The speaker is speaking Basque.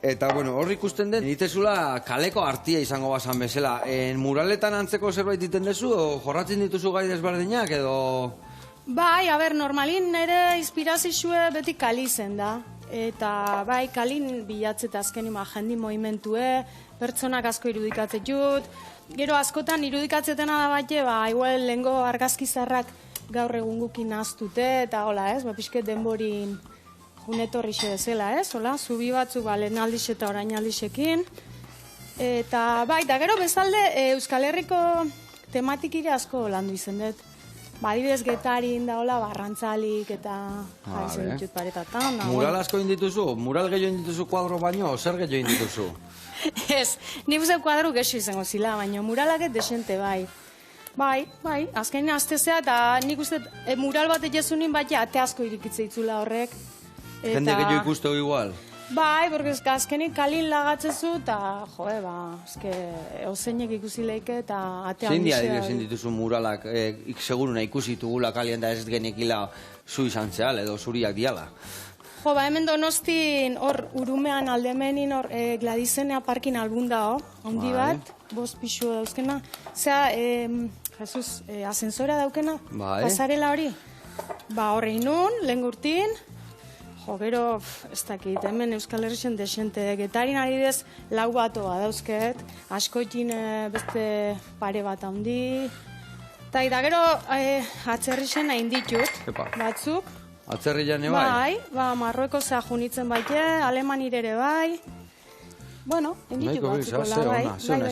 Eta, bueno, hor ikusten dut, ditezula kaleko artia izango bazan bezala. Muraletan antzeko zerbait diten dezu, o jorratzen dituzu gai desberdinak, edo... Bai, normalin nire inspirazioa beti kali zen da. Eta bai, kalin bilatzet azkenin jendi movimentue, pertsonak asko irudikatzen jut. Gero askotan irudikatzetena da bate, igual lehengo argazkizarrak gaur egun gukin naztute, eta hola, pixket denborin junetorri xe bezala, hola, zubi batzu, lehen aldiz eta orain aldixekin. Eta bai, da gero bezalde Euskal Herriko tematikire asko landu izen dut. Adibidez Getarin da hola, barrantzalik eta jaizen ditut paretatan. Mural asko indituzu? Mural gehiago indituzu kuadro baino, zer gehiago indituzu? Ez, nik uste kuadro gehiago izango zila, baina muralak ez desente bai. Bai, azkenean aztezea eta nik uste mural bat egezunin bat ate asko irikitze itzula horrek. Jende gehiago ikusteu igual? Bai, porque azkenik kalin lagatzezu eta, oseinek ikusi leike eta atean zein dia dituzu muralak, seguruna ikusi tugula kalien da ez genekila zu izan zehal edo zuriak diala? Hemen Donostin, hor, Urumean aldemenin, hor, Gladizenea parkin albunda, handi bat, 5 pisu dauzkena. Zea, Jesus, ascensora daukena, pasarela hori. Horre inun, lehen gurtin, gero, ez dakit, hemen Euskal Herrixen desente, Getarin adidez, lau batoa dauzket, askoitin beste pare bat handi. Eta gero, atzerrixen hain ditut, batzuk. Atzerrian bai? Bai, Marruekoza junitzen baite, Alemanire ere bai. Bueno, hain ditut batzuko bai.